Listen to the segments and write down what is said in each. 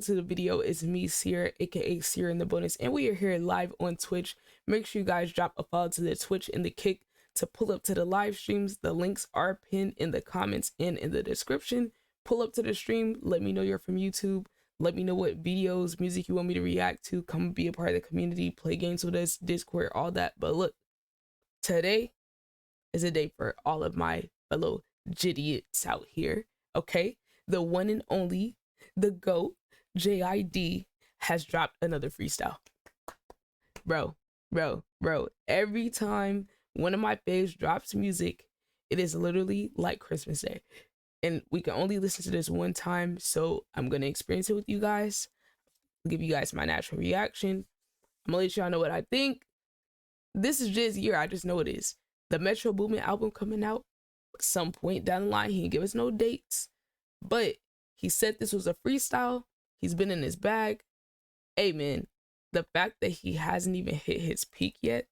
to the video. It's me, Sierra, aka Sierra in the bonus, and we are here live on Twitch. Make sure you guys drop a follow to the Twitch and the Kick to pull up to the live streams. The links are pinned in the comments and in the description. Pull up to the stream. Let me know you're from YouTube. Let me know what videos, music you want me to react to. Come be a part of the community. Play games with us, Discord, all that. But look, today is a day for all of my fellow JIDs out here. Okay, the one and only, the GOAT, JID, has dropped another freestyle. Bro. Every time one of my faves drops music, it is literally like Christmas Day. And we can only listen to this one time, so I'm going to experience it with you guys. I'll give you guys my natural reaction. I'm going to let y'all know what I think. This is JID's year. I just know it is. The Metro Boomin album coming out some point down the line. He didn't give us no dates, but he said this was a freestyle. He's been in his bag. Hey man, the fact that he hasn't even hit his peak yet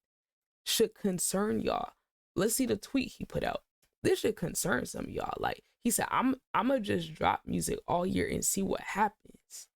should concern y'all. Let's see the tweet he put out. This should concern some of y'all. Like, he said, I'm gonna just drop music all year and see what happens.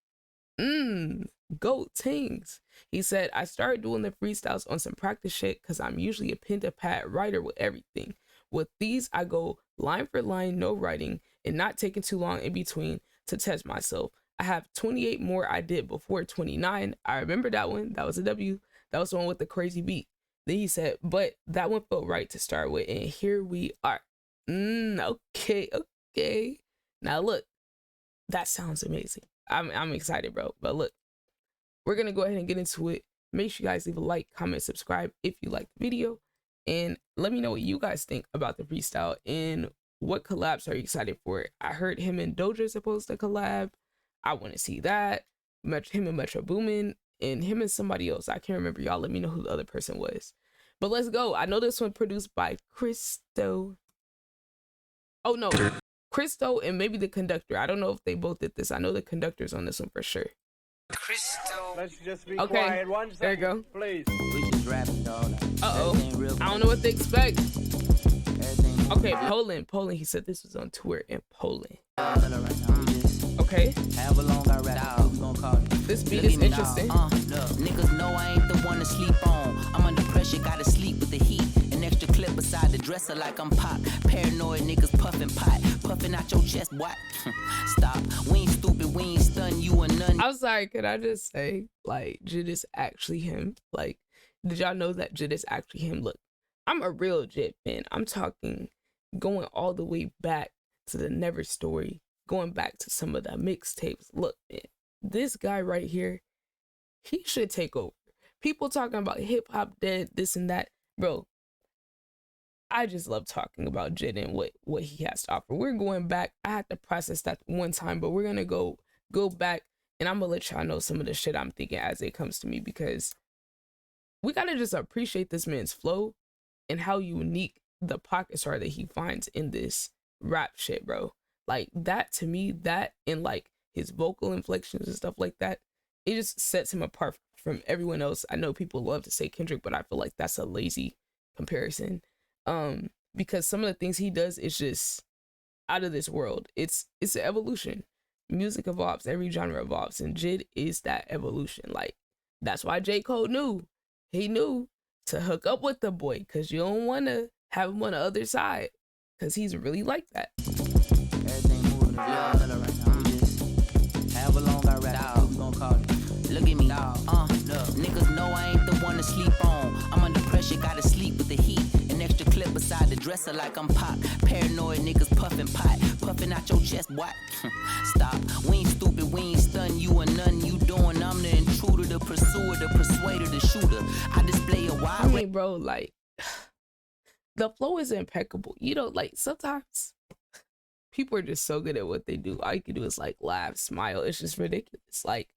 Goat things. He said, I started doing the freestyles on some practice shit because I'm usually a pen to pad writer with everything. With these, I go line for line, no writing, and not taking too long in between to test myself. I have 28 more I did before 29. I remember that one. That was a W. That was the one with the crazy beat. Then he said, but that one felt right to start with, and here we are. Okay. Now look, that sounds amazing. I'm excited, bro. But look, we're gonna go ahead and get into it. Make sure you guys leave a like, comment, subscribe if you like the video, and let me know what you guys think about the freestyle and what collabs are you excited for. I heard him and Doja are supposed to collab. I want to see that. Him and Metro Boomin, and him and somebody else. I can't remember. Y'all let me know who the other person was. But let's go. I know this one produced by Christo. Oh no, Christo and maybe the conductor. I don't know if they both did this. I know the conductor's on this one for sure. Crystal. Let's just be okay, quiet. One second, there you go. Please. We just rapping, dog. I don't know what they expect. Okay, Poland. He said this was on tour in Poland. Okay. This beat is interesting. Niggas know I ain't the one to sleep on. I'm under pressure, gotta sleep with the heat. An extra clip beside the dresser like I'm pop. Paranoid niggas puffing pot. Puffing out your chest, what? Stop. We ain't stupid, we ain't stun you and none. I'm sorry, could I just say, like, JID is actually him? Like, did y'all know that JID is actually him? Look, I'm a real JID fan. I'm talking going all the way back to the Never Story, going back to some of the mixtapes. Look, man, this guy right here, he should take over. People talking about hip hop dead, this and that. Bro, I just love talking about JID and what he has to offer. We're going back. I had to process that one time, but we're gonna go back, and I'm gonna let y'all know some of the shit I'm thinking as it comes to me, because we gotta just appreciate this man's flow and how unique the pockets are that he finds in this rap shit, bro. Like, that to me, that and like his vocal inflections and stuff like that, it just sets him apart from everyone else. I know people love to say Kendrick, but I feel like that's a lazy comparison, because some of the things he does is just out of this world. It's an evolution. Music evolves, every genre evolves, and JID is that evolution. Like, that's why J. Cole knew to hook up with the boy, because you don't want to have him on the other side, because he's really like that. Everything moving around. I'm just have a long I rap. What we gonna call it? Look at me. Niggas know I ain't the one to sleep on. I'm under pressure, gotta sleep with the heat. An extra clip beside the dresser like I'm pop. Paranoid niggas puffing pot. Puffing out your chest, what? Stop. We ain't stupid, we ain't stun you and nothing you doing. I'm the intruder, the pursuer, the persuader, the shooter. I display a wide. I mean, bro, like, the flow is impeccable. You know, like, sometimes people are just so good at what they do. All you can do is like laugh, smile. It's just ridiculous. Like,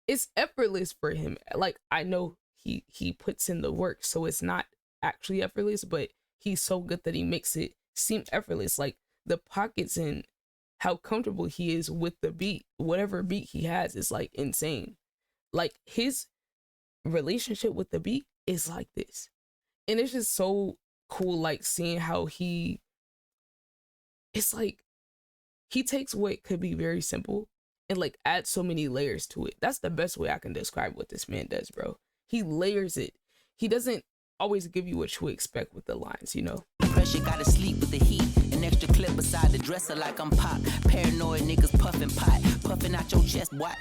it's effortless for him. Like, I know he puts in the work, so it's not actually effortless, but he's so good that he makes it seem effortless. Like, the pockets and how comfortable he is with the beat, whatever beat he has, is like insane. Like, his relationship with the beat is like this, and it's just so cool, like, seeing how it's like he takes what could be very simple and like add so many layers to it. That's the best way I can describe what this man does, bro. He layers it. He doesn't always give you what you expect with the lines, you know. Pressure, gotta sleep with the heat. An extra clip beside the dresser like I'm pop. Paranoid niggas puffing pot. Puffing out your chest, what?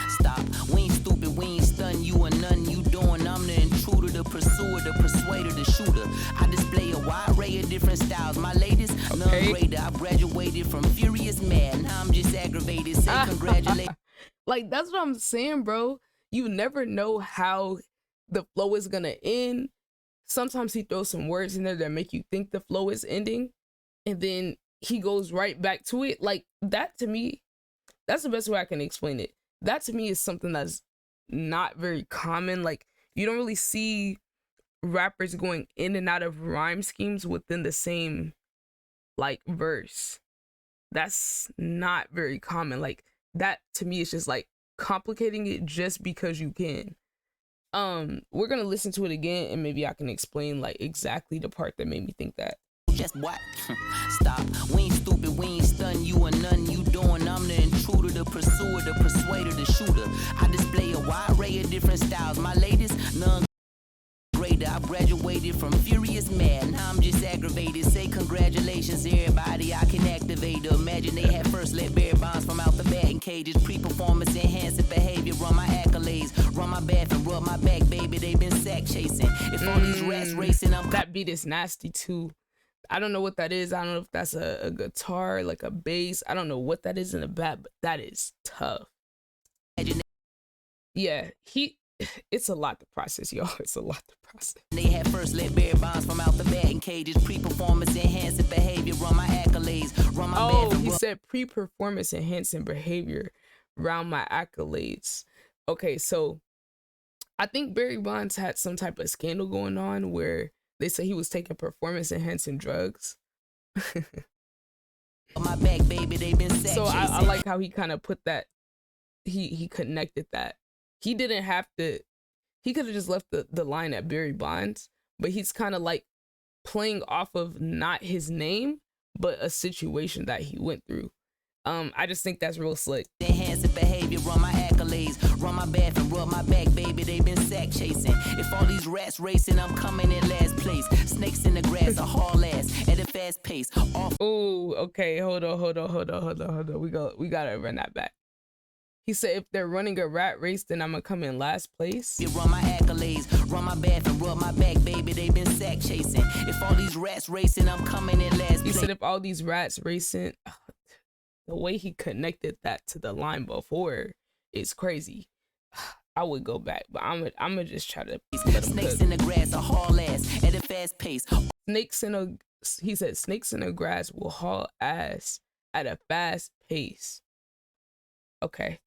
Stop. We ain't stupid, we ain't stun you and none you doing. I'm the intruder, the pursuer, the persuader, the shooter. I display a wide array of different styles. My latest, none greater. I graduated from furious mad. Now I'm just aggravated. Say congratulations. Like, that's what I'm saying, bro. You never know how the flow is gonna end. Sometimes he throws some words in there that make you think the flow is ending, and then he goes right back to it. Like, that to me, that's the best way I can explain it. That to me is something that's not very common. Like, you don't really see rappers going in and out of rhyme schemes within the same like verse. That's not very common. Like, that to me is just like complicating it just because you can. We're gonna listen to it again, and maybe I can explain like exactly the part that made me think that. Just what? Stop. We ain't stupid, we ain't stun you and none you doing. I'm the intruder, the pursuer, the persuader, the shooter. I display a wide array of different styles. My latest, none greater. I graduated from furious mad. Now I'm just aggravated. Say congratulations, everybody. I can activate. Imagine they had first let Barry Bonds from out the batting cages. Pre-performance enhancing behavior. Run my accolades. Run my bath and rub my back, baby. They been sack chasing. If all these rats racing, that beat is nasty too. I don't know what that is. I don't know if that's a guitar, like a bass. I don't know what that is in the back, but that is tough. Yeah, it's a lot to process, y'all. It's a lot to process. They had first let Barry Bonds from out the batting cages. Pre-performance enhancing behavior. Run my accolades. Run my bath and he said pre-performance enhancing behavior. Round my accolades. Okay, so I think Barry Bonds had some type of scandal going on where they said he was taking performance enhancing drugs. My back, baby, they been so I like how he kind of put that, he connected that. He didn't have to, he could have just left the line at Barry Bonds, but he's kind of like playing off of not his name, but a situation that he went through. I just think that's real slick. Enhancing behavior, run my accolades, run my bath and rub my back, baby. They been sack chasing. If all these rats racing, I'm coming in last place. Snakes in the grass, a haul ass at a fast pace. Oh, okay. Hold on. We gotta run that back. He said if they're running a rat race, then I'm gonna come in last place. You run my accolades, run my bath and rub my back, baby. They been sack chasing. If all these rats racing, I'm coming in last place. He said if all these rats racing. The way he connected that to the line before is crazy. I would go back, but I'm gonna just try to let him snakes in the grass, a haul ass at a fast pace. He said snakes in the grass will haul ass at a fast pace. Okay.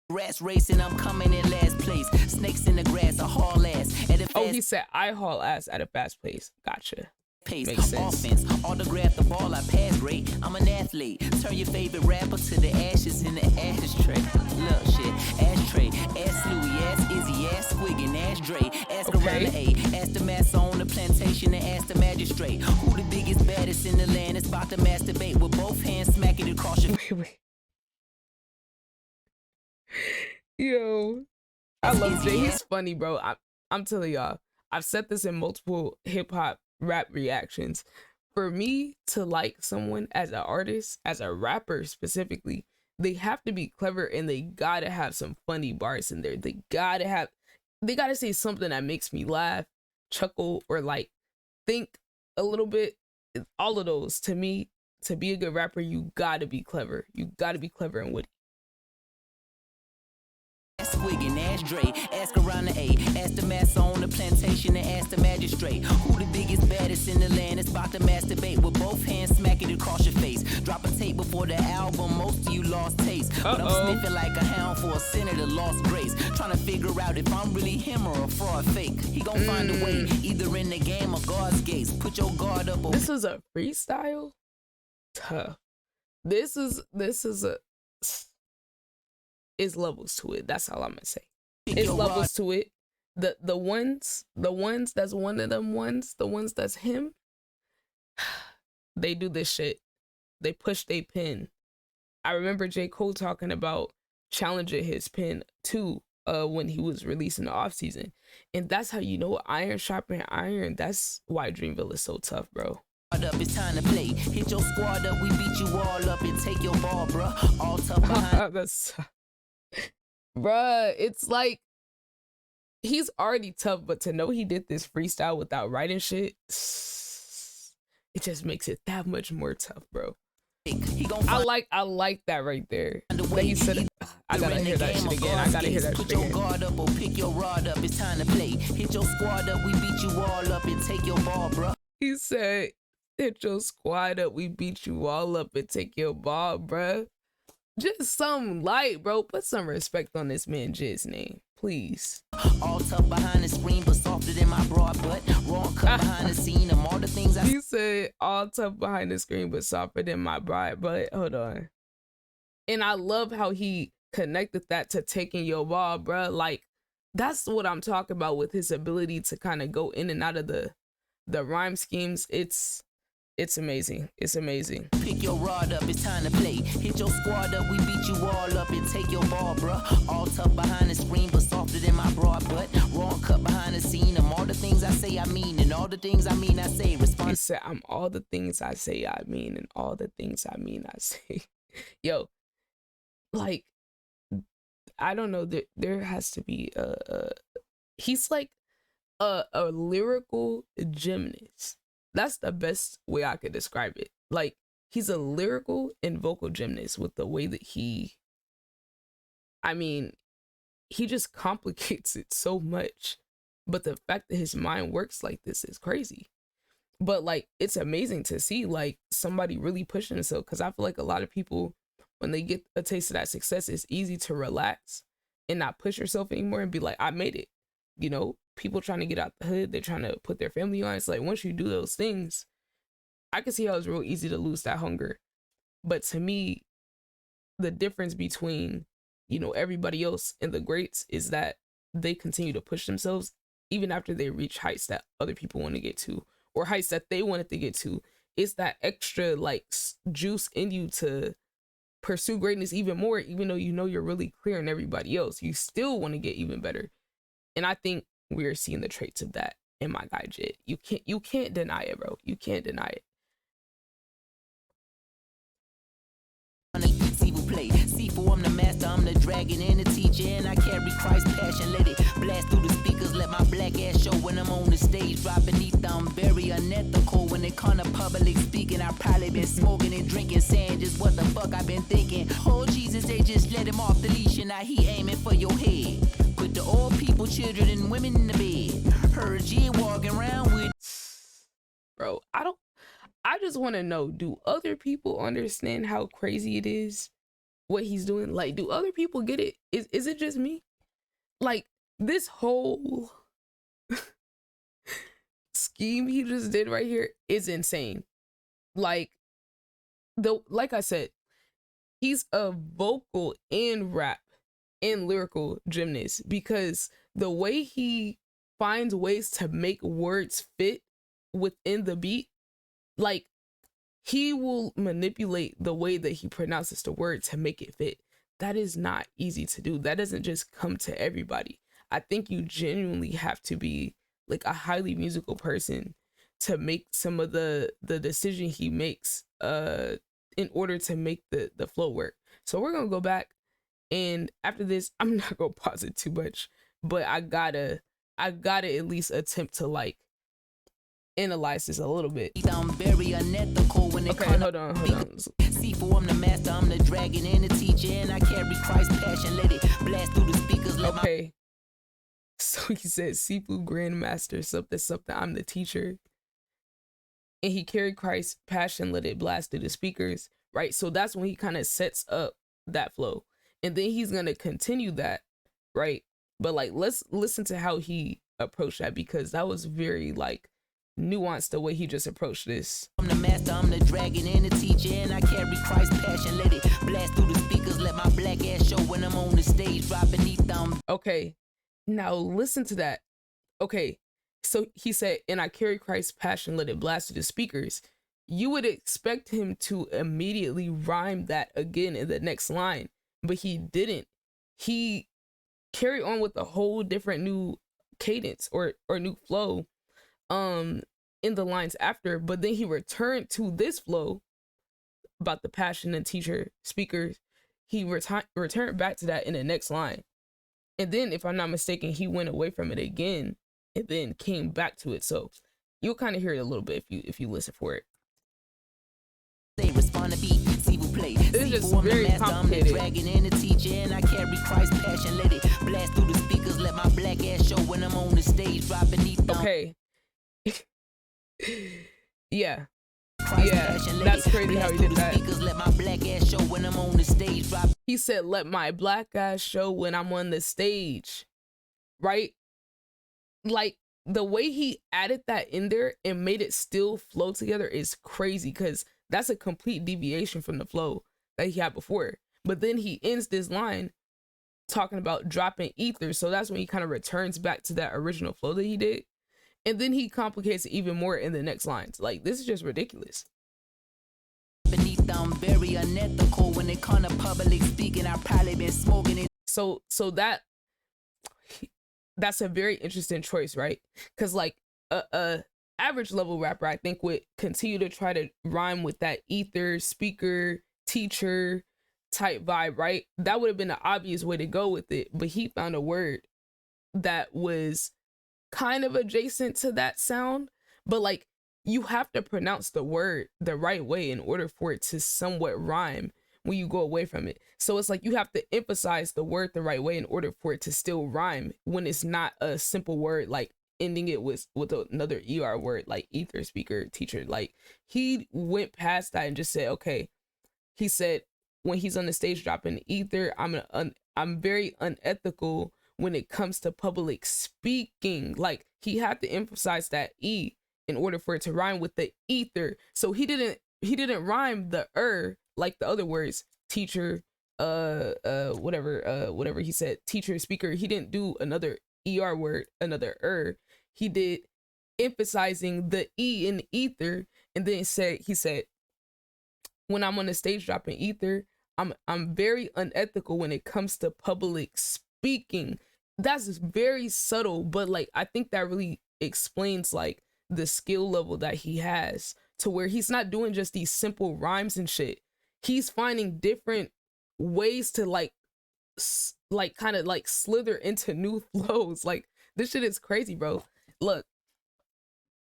Rats racing, I'm coming in last place. Snakes in the grass, a haul ass at a fast. Oh, he said I haul ass at a fast pace. Gotcha. Pace. Makes sense. Offense, autograph the ball, I pass great. I'm an athlete. Turn your favorite rapper to the ashes in the ashtray. Look, shit, ashtray. Ask Louie, ask Izzy, ask Squiggin, ask Dre, ask around the A, ask the massa on the plantation, and ask the magistrate. Who the biggest, baddest in the land is about to masturbate with both hands smacking it across your. Wait. Yo, I love Jay. He's funny, bro. I'm telling y'all. I've said this in multiple hip hop rap reactions. For me to like someone as an artist, as a rapper specifically, they have to be clever and they gotta have some funny bars in there. They gotta say something that makes me laugh, chuckle, or like think a little bit. All of those, to me, to be a good rapper, you gotta be clever. You gotta be clever and witty. Ask Squiggin, ask Dre, ask around the A, ask the massa on the plantation, and ask the magistrate. Who the biggest, baddest in the land is about to masturbate with both hands smacking it across your face. Drop a tape before the album, most of you lost taste. But I'm sniffing like a hound for a sinner that lost grace. Trying to figure out if I'm really him or a fraud fake. He gon' find a way, either in the game or God's gates. Put your guard up. This is a freestyle? Tough. This is a... It's levels to it. That's all I'm gonna say. It's levels to it. The ones that's one of them ones, the ones that's him, they do this shit. They push they pin. I remember J. Cole talking about challenging his pen too when he was releasing the off season. And that's how you know iron sharpen iron. That's why Dreamville is so tough, bro. Up, it's time to play. Hit your squad up, we beat you all up and take your ball, bruh. All tough behind. That's bruh, it's like he's already tough, but to know he did this freestyle without writing shit, it just makes it that much more tough, bro. I like that right there. That he said, I gotta hear that shit again. I gotta hear that shit again. Put your guard up or pick your rod up. It's time to play. Hit your squad up, we beat you all up and take your ball, bruh. He said, hit your squad up, we beat you all up and take your ball, bruh. Just some light, bro. Put some respect on this man JID's name, please. All tough behind the screen, but softer than my broad butt. Wrong cut behind the scene, and all the things I... He said, all tough behind the screen, but softer than my broad butt. Hold on. And I love how he connected that to taking your ball, bro. Like, that's what I'm talking about with his ability to kind of go in and out of the rhyme schemes. It's amazing. It's amazing. Pick your rod up, it's time to play. Hit your squad up, we beat you all up and take your ball, bruh. All tough behind the screen, but softer than my broad butt. Wrong cut behind the scene. I'm all the things I say I mean, and all the things I mean I say. He said, I'm all the things I say I mean, and all the things I mean I say. Yo, like, I don't know, there has to be he's like a lyrical gymnast. That's the best way I could describe it. Like, he's a lyrical and vocal gymnast with the way that he just complicates it so much. But the fact that his mind works like this is crazy. But like, it's amazing to see like somebody really pushing himself, because I feel like a lot of people, when they get a taste of that success, it's easy to relax and not push yourself anymore and be like, I made it. You know, people trying to get out the hood, they're trying to put their family on. It's like, once you do those things, I can see how it's real easy to lose that hunger. But to me, the difference between, you know, everybody else and the greats is that they continue to push themselves even after they reach heights that other people want to get to, or heights that they wanted to get to. It's that extra like juice in you to pursue greatness even more, even though you know you're really clear than everybody else. You still want to get even better. And I think we're seeing the traits of that in my guy JID. You can't deny it, bro. You can't deny it. I'm the master, I'm the dragon and the teacher, and I carry Christ's passion. Let it blast through the speakers, let my black ass show when I'm on the stage. Drop beneath, I'm very unethical when it comes to public speaking. I've probably been smoking and drinking, saying just what the fuck I've been thinking. Oh Jesus, they just let him off the leash, and now he aiming for your head. Put the old people, children, and women in the bed. Heard you walking around with... Bro, I just want to know, do other people understand how crazy it is what he's doing? Like, do other people get it? Is it just me? Like, this whole scheme he just did right here is insane. Like I said, he's a vocal and rap and lyrical gymnast, because the way he finds ways to make words fit within the beat, like, he will manipulate the way that he pronounces the word to make it fit. That is not easy to do. That doesn't just come to everybody. I think you genuinely have to be like a highly musical person to make some of the decision he makes in order to make the flow work. So we're gonna go back, and after this, I'm not gonna pause it too much, but I gotta at least attempt to like analyze this a little bit. I'm very unethical when it okay, hold on. C4, I'm the master, I'm the dragon and the teacher, and I carry Christ's passion. Let it blast through the speakers. Okay. So he said, Sifu Grandmaster, something, I'm the teacher. And he carried Christ's passion, let it blast through the speakers, right? So that's when he kind of sets up that flow. And then he's going to continue that, right? But like, let's listen to how he approached that, because that was very like nuanced the way he just approached this. I'm the master, I'm the dragon and the teacher, and I carry Christ's passion. Let it blast through the speakers, let my black ass show when I'm on the stage. Drop beneath them. Okay, now listen to that. Okay, so he said, and I carry Christ's passion, let it blast through the speakers. you would expect him to immediately rhyme that again in the next line, but he didn't. He carried on with a whole different new cadence or new flow in the lines after, but then he returned to this flow about the passion and teacher speakers. He returned back to that in the next line. And then, if I'm not mistaken, he went away from it again and then came back to it. So you'll kind of hear it a little bit if you listen for it. They respond to beat, see who play. It's just very complicated. Dragon and the teacher, and I carry Christ passion. Let it blast through the speakers. Let my black ass show when I'm on the stage. Drop beneath them. Okay. Yeah. Yeah, that's crazy how he did that. Let my black ass show when I'm on the stage. He said, let my black ass show when I'm on the stage. Right? Like, the way he added that in there and made it still flow together is crazy, because that's a complete deviation from the flow that he had before. But then he ends this line talking about dropping ether. So that's when he kind of returns back to that original flow that he did. And then he complicates it even more in the next lines. Like, this is just ridiculous. Beneath them, very unethical when it comes to public speaking. I've probably been smoking it. So that's a very interesting choice, right? Because like a average level rapper, I think, would continue to try to rhyme with that ether, speaker, teacher type vibe, right? That would have been the obvious way to go with it. But he found a word that was kind of adjacent to that sound, but like, you have to pronounce the word the right way in order for it to somewhat rhyme when you go away from it. So it's like you have to emphasize the word the right way in order for it to still rhyme when it's not a simple word, like ending it with another ER word like ether, speaker, teacher. Like, he went past that and just said, okay, he said, when he's on the stage dropping ether, I'm very unethical when it comes to public speaking. Like, he had to emphasize that E in order for it to rhyme with the ether. So he didn't rhyme the like the other words, teacher, whatever he said, teacher, speaker. He didn't do another ER word, another He did emphasizing the E in ether, and then he said, when I'm on the stage dropping ether, I'm very unethical when it comes to public speaking. That's very subtle, but like, I think that really explains like the skill level that he has, to where he's not doing just these simple rhymes and shit. He's finding different ways to like kind of like slither into new flows. Like, this shit is crazy, bro. Look,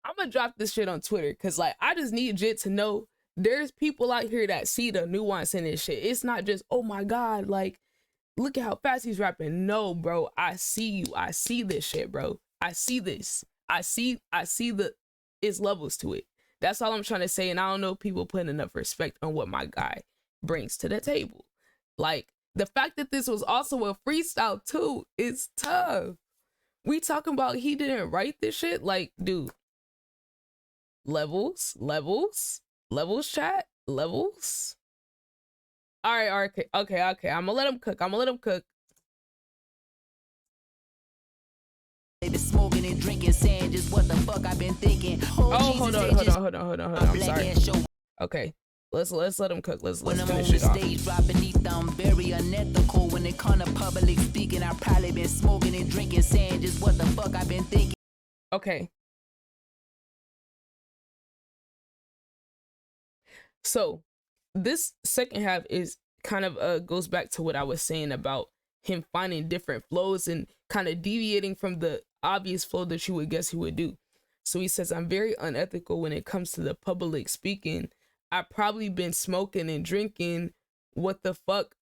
I'm gonna drop this shit on Twitter, because like, I just need JID to know there's people out here that see the nuance in this shit. It's not just, oh my God, like, look at how fast he's rapping. No, bro, I see you. I see this shit, bro. I see this. I see it's levels to it. That's all I'm trying to say. And I don't know if people putting enough respect on what my guy brings to the table. Like, the fact that this was also a freestyle too is tough. We talking about he didn't write this shit? Like, dude, levels, chat, levels. All right, okay. I'm gonna let him cook. They been smoking and drinking, saying just what the fuck I've been thinking. Hold on. I'm sorry. Okay, let's let him cook. Let's finish it off. Stage, drop beneath them, very unethical when it comes to public speaking. I've probably been smoking and drinking, saying just what the fuck I've been thinking. Okay. So this second half is kind of goes back to what I was saying about him finding different flows and kind of deviating from the obvious flow that you would guess he would do. So he says, I'm very unethical when it comes to the public speaking. I've probably been smoking and drinking. What the fuck?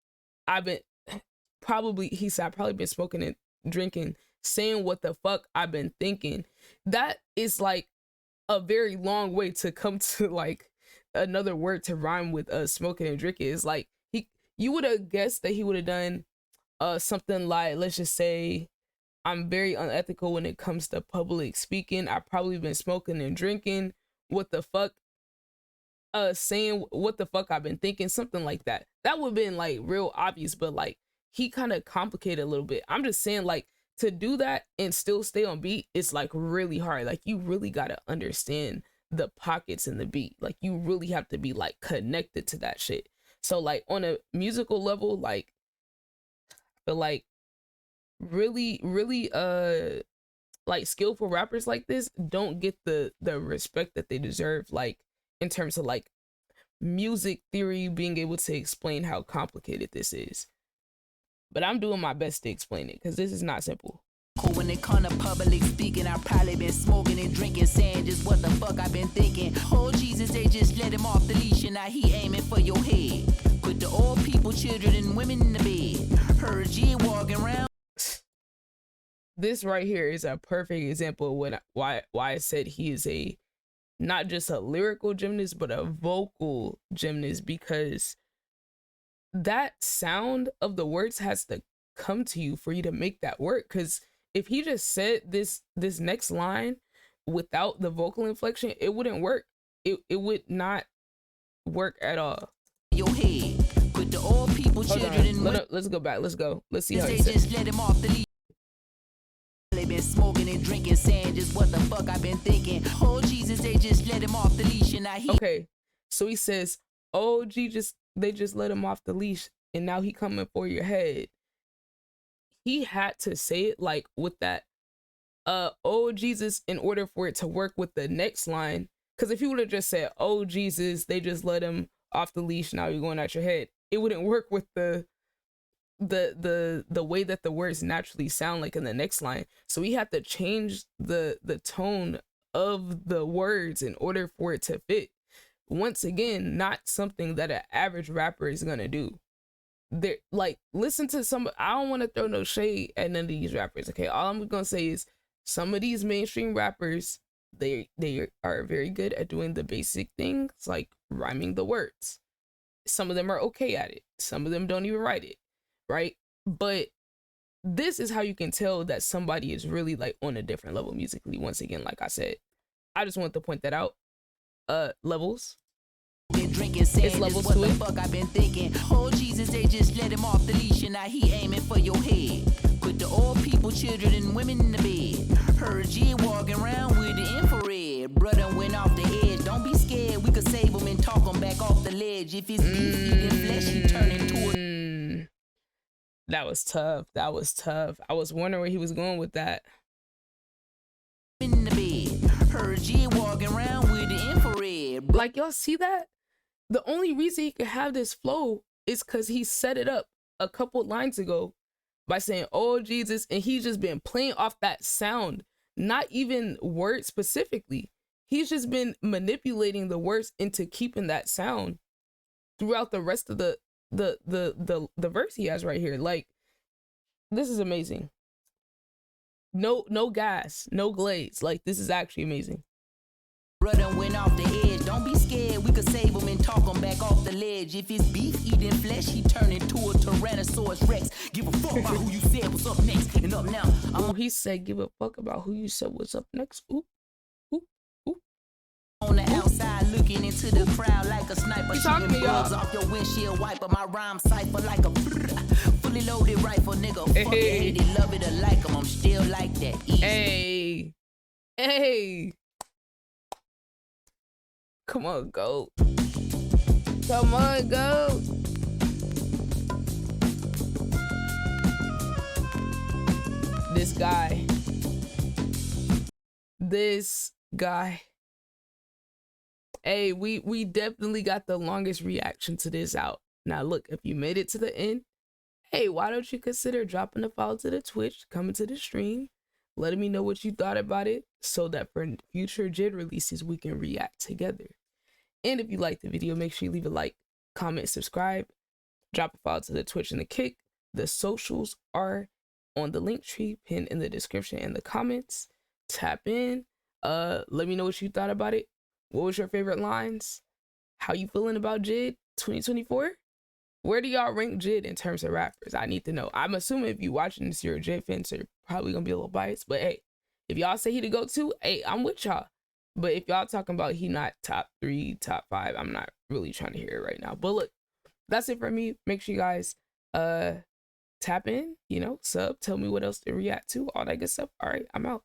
He said, I've probably been smoking and drinking, saying what the fuck I've been thinking. That is like a very long way to come to like another word to rhyme with smoking and drinking. Is like, you would have guessed that he would have done something like, let's just say, I'm very unethical when it comes to public speaking. I've probably been smoking and drinking. What the fuck? Saying what the fuck I've been thinking, something like that. That would have been like real obvious, but like, he kind of complicated a little bit. I'm just saying, like, to do that and still stay on beat, it's like really hard. Like, you really gotta understand the pockets in the beat. Like you really have to be like connected to that shit. So like on a musical level, like I feel like really like skillful rappers like this don't get the respect that they deserve, like in terms of like music theory, being able to explain how complicated this is. But I'm doing my best to explain it because this is not simple. When it come to public speaking, I probably been smoking and drinking, saying just what the fuck I've been thinking. Oh Jesus, they just let him off the leash and now he aiming for your head. Put the old people, children, and women in the bed. Heard JID walking around. This right here is a perfect example of what why I said he is a not just a lyrical gymnast but a vocal gymnast, because that sound of the words has to come to you for you to make that work. Because if he just said this next line without the vocal inflection, it wouldn't work. It would not work at all. Your head. Put the old people, children, and women. Let's go back. Let's go. Let's see how they he just let him off the leash. They been smoking and drinking, saying just what the fuck I've been thinking. Oh Jesus, they just let him off the leash and now he. Okay, so he says, "Oh Jesus, they just let him off the leash and now he coming for your head." He had to say it like with that, "Oh Jesus," in order for it to work with the next line. Because if he would have just said, "Oh Jesus, they just let him off the leash, now you're going at your head," it wouldn't work with the way that the words naturally sound like in the next line. So we had to change the tone of the words in order for it to fit. Once again, not something that an average rapper is gonna do. They're like, listen to some, I don't want to throw no shade at none of these rappers, okay? All I'm gonna say is some of these mainstream rappers, they are very good at doing the basic things like rhyming the words. Some of them are okay at it, some of them don't even write it, right? But this is how you can tell that somebody is really like on a different level musically. Once again, like I said, I just want to point that out. Levels. Been drinking, saying It's levels just what to the it. fuck I've been thinking. Oh Jesus, they just let him off the leash and now he aiming for your head. Put the old people, children, and women in the bed. Heard JID walking around with the infrared. Brother went off the edge. Don't be scared, we could save him and talk him back off the ledge. If it's beef eating flesh, he turn into a. That was tough. That was tough. I was wondering where he was going with that. In the bed. Heard JID walking around with the infrared. Like, y'all see that? The only reason he could have this flow is because he set it up a couple lines ago by saying, "Oh Jesus," and he's just been playing off that sound, not even words specifically. He's just been manipulating the words into keeping that sound throughout the rest of the verse he has right here. Like, this is amazing. No gas, no glaze. Like, this is actually amazing. Brother went off the edge. Don't be scared, we could save him and talk him back off the ledge. If it's beef eating flesh, he turn into a Tyrannosaurus Rex. Give a fuck about who you said was up next. And up now, Oh, he said, "Give a fuck about who you said was up next." Ooh, ooh, ooh. on the outside looking into the crowd like a sniper. You talking Shooting to y'all? bugs off your windshield wiper. My rhyme cipher like a fully loaded rifle, nigga. Fuck it, Hey. hate it, love it or like 'em. I'm still like that. Easy. Hey, hey. Come on, GOAT. Come on, GOAT. This guy. Hey, we definitely got the longest reaction to this out. Now look, if you made it to the end, hey, why don't you consider dropping a follow to the Twitch, coming to the stream, letting me know what you thought about it, so that for future JID releases we can react together. And if you liked the video, make sure you leave a like, comment, subscribe, drop a follow to the Twitch and the Kick. The socials are on the link tree pinned in the description and the comments. Tap in. Let me know what you thought about it. What was your favorite lines? How you feeling about JID 2024? Where do y'all rank JID in terms of rappers? I need to know. I'm assuming if you're watching this, you're a JID fan, so you're probably gonna be a little biased. But hey, if y'all say he to go to, hey, I'm with y'all. But if y'all talking about he not top 3, top 5, I'm not really trying to hear it right now. But look, that's it for me. Make sure you guys tap in, you know, sub, tell me what else to react to, all that good stuff. All right, I'm out.